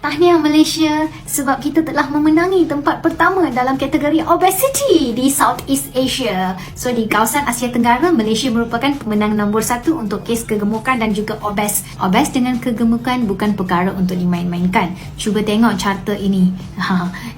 Tahniah Malaysia sebab kita telah memenangi tempat pertama dalam kategori obesity di Southeast Asia. So di kawasan Asia Tenggara, Malaysia merupakan pemenang nombor 1 untuk kes kegemukan dan juga obes. Obes dengan kegemukan bukan perkara untuk dimain-mainkan. Cuba tengok carta ini.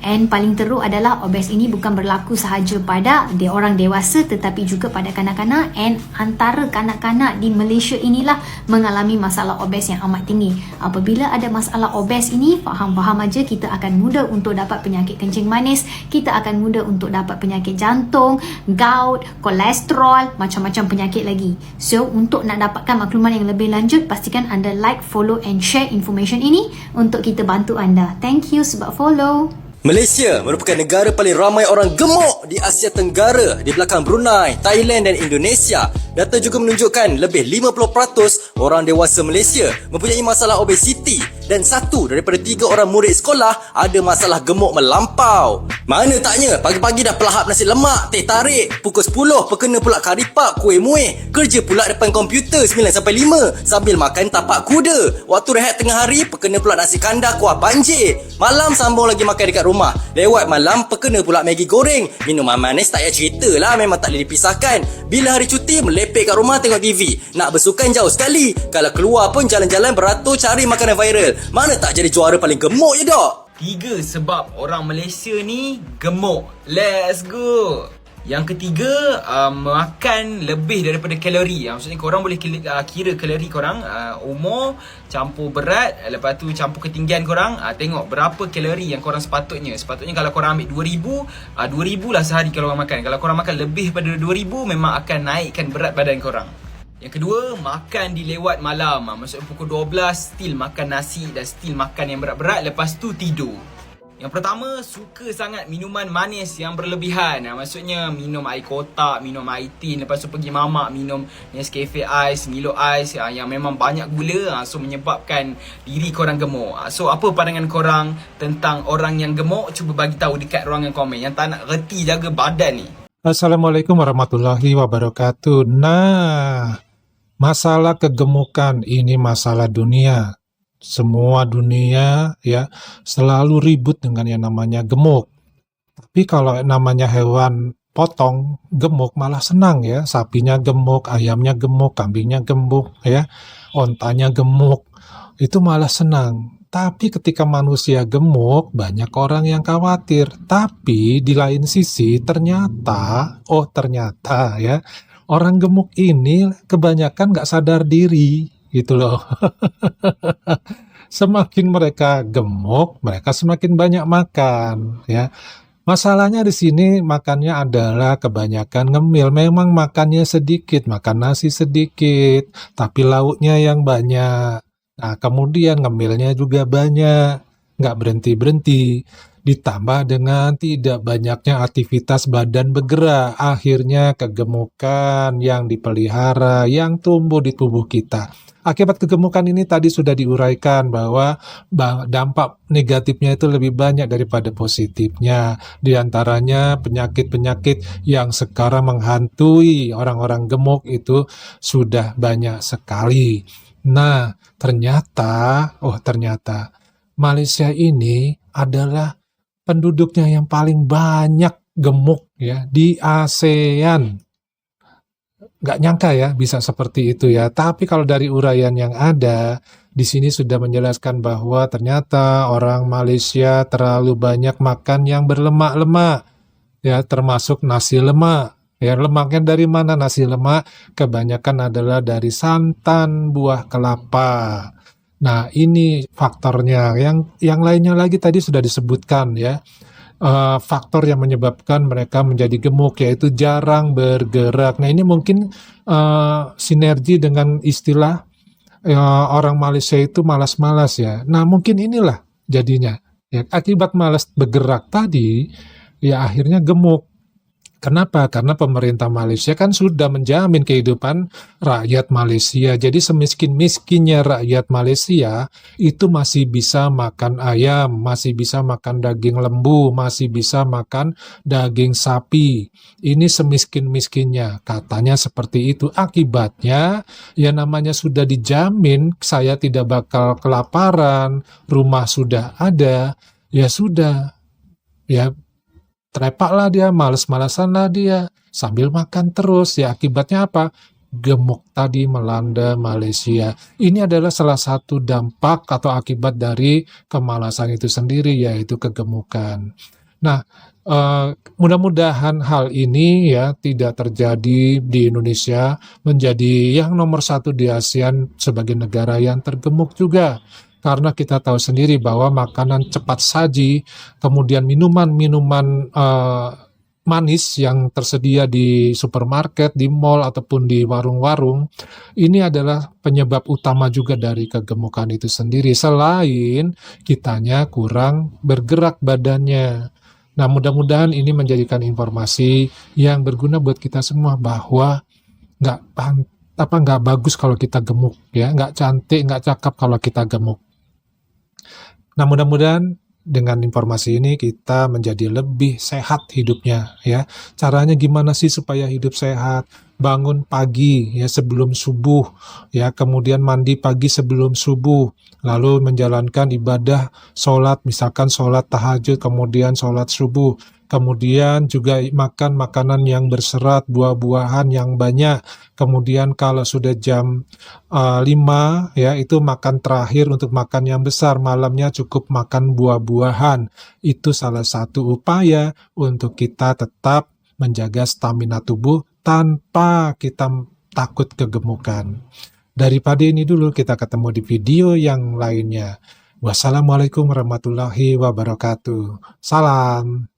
And paling teruk adalah obes ini bukan berlaku sahaja pada orang dewasa tetapi juga pada kanak-kanak, and antara kanak-kanak di Malaysia inilah mengalami masalah obes yang amat tinggi. Apabila ada masalah obes ini, faham-faham aja kita akan mudah untuk dapat penyakit kencing manis, kita akan mudah untuk dapat penyakit jantung, gout, kolesterol, macam-macam penyakit lagi. So, untuk nak dapatkan makluman yang lebih lanjut, pastikan anda like, follow and share information ini untuk kita bantu anda. Thank you sebab follow. Malaysia merupakan negara paling ramai orang gemuk di Asia Tenggara di belakang Brunei, Thailand dan Indonesia. Data juga menunjukkan lebih 50% orang dewasa Malaysia mempunyai masalah obesiti dan 1 daripada 3 orang murid sekolah ada masalah gemuk melampau. Mana taknya pagi-pagi dah pelahap nasi lemak, teh tarik, pukul 10 perkena pula karipap, kuih muih, kerja pula depan komputer 9 sampai 5 sambil makan tapak kuda. Waktu rehat tengah hari perkena pula nasi kandar kuah banjir. Malam sambung lagi makan dekat rumah. Lewat malam perkena pula Maggi goreng. Minuman manis tak payah cerita lah, memang tak boleh dipisahkan. Bila hari cuti melepek kat rumah tengok TV. Nak bersukan jauh sekali. Kalau keluar pun jalan-jalan beratur cari makanan viral. Mana tak jadi juara paling gemuk je dok? 3 sebab orang Malaysia ni gemuk. Let's go. Yang ketiga, makan lebih daripada kalori. Maksudnya korang boleh kira kalori korang, umur, campur berat, lepas tu campur ketinggian korang, tengok berapa kalori yang korang sepatutnya. Sepatutnya kalau korang ambil 2000 lah sehari kalau korang makan. Kalau korang makan lebih daripada 2000, memang akan naikkan berat badan korang. Yang kedua, makan di lewat malam. Maksudnya pukul 12 still makan nasi dan still makan yang berat-berat, lepas tu tidur. Yang pertama, suka sangat minuman manis yang berlebihan. Maksudnya minum air kotak, minum air tin, lepas tu pergi mamak minum Nescafe Ice, Milo Ice yang memang banyak gula, so menyebabkan diri korang gemuk. So apa pandangan korang tentang orang yang gemuk? Cuba bagi tahu dekat ruangan komen. Yang tak nak reti jaga badan ni. Assalamualaikum warahmatullahi wabarakatuh. Nah, masalah kegemukan ini masalah dunia. Semua dunia ya selalu ribut dengan yang namanya gemuk. Tapi kalau namanya hewan potong gemuk malah senang ya. Sapinya gemuk, ayamnya gemuk, kambingnya gemuk ya, ontanya gemuk. Itu malah senang. Tapi ketika manusia gemuk, banyak orang yang khawatir. Tapi di lain sisi ternyata ya, orang gemuk ini kebanyakan nggak sadar diri. Gitu loh. Semakin mereka gemuk, mereka semakin banyak makan ya. Masalahnya di sini makannya adalah kebanyakan ngemil. Memang makannya sedikit, makan nasi sedikit, tapi lauknya yang banyak. Nah, kemudian ngemilnya juga banyak, nggak berhenti-berhenti. Ditambah dengan tidak banyaknya aktivitas badan bergerak, akhirnya kegemukan yang dipelihara, yang tumbuh di tubuh kita. Akibat kegemukan ini tadi sudah diuraikan bahwa dampak negatifnya itu lebih banyak daripada positifnya. Di antaranya penyakit-penyakit yang sekarang menghantui orang-orang gemuk itu sudah banyak sekali. Nah, ternyata Malaysia ini adalah penduduknya yang paling banyak gemuk ya di ASEAN. Nggak nyangka ya bisa seperti itu ya. Tapi kalau dari uraian yang ada, di sini sudah menjelaskan bahwa ternyata orang Malaysia terlalu banyak makan yang berlemak-lemak. Ya, termasuk nasi lemak. Ya, lemaknya dari mana nasi lemak? Kebanyakan adalah dari santan buah kelapa. Nah, ini faktornya. Yang lainnya lagi tadi sudah disebutkan ya. Faktor yang menyebabkan mereka menjadi gemuk yaitu jarang bergerak. Nah, ini mungkin sinergi dengan istilah orang Malaysia itu malas-malas ya. Nah, mungkin inilah jadinya ya, akibat malas bergerak tadi ya akhirnya gemuk. Kenapa? Karena pemerintah Malaysia kan sudah menjamin kehidupan rakyat Malaysia. Jadi semiskin-miskinnya rakyat Malaysia itu masih bisa makan ayam, masih bisa makan daging lembu, masih bisa makan daging sapi. Ini semiskin-miskinnya. Katanya seperti itu. Akibatnya ya namanya sudah dijamin saya tidak bakal kelaparan, rumah sudah ada, ya sudah. Ya trepaklah dia, males-malesanlah dia, sambil makan terus. Ya akibatnya apa? Gemuk tadi melanda Malaysia. Ini adalah salah satu dampak atau akibat dari kemalasan itu sendiri, yaitu kegemukan. Nah, mudah-mudahan hal ini ya tidak terjadi di Indonesia, menjadi yang nomor satu di ASEAN sebagai negara yang tergemuk juga. Karena kita tahu sendiri bahwa makanan cepat saji, kemudian minuman-minuman manis yang tersedia di supermarket, di mall, ataupun di warung-warung, ini adalah penyebab utama juga dari kegemukan itu sendiri. Selain kitanya kurang bergerak badannya. Nah, mudah-mudahan ini menjadikan informasi yang berguna buat kita semua bahwa nggak bagus kalau kita gemuk, ya, nggak cantik, nggak cakep kalau kita gemuk. Nah, mudah-mudahan dengan informasi ini kita menjadi lebih sehat hidupnya, ya. Caranya gimana sih supaya hidup sehat? Bangun pagi ya sebelum subuh, ya, kemudian mandi pagi sebelum subuh, lalu menjalankan ibadah sholat, misalkan sholat tahajud, kemudian sholat subuh. Kemudian juga makan makanan yang berserat, buah-buahan yang banyak. Kemudian kalau sudah jam 5 ya itu makan terakhir untuk makan yang besar, malamnya cukup makan buah-buahan. Itu salah satu upaya untuk kita tetap menjaga stamina tubuh tanpa kita takut kegemukan. Daripada ini dulu, kita ketemu di video yang lainnya. Wassalamualaikum warahmatullahi wabarakatuh. Salam.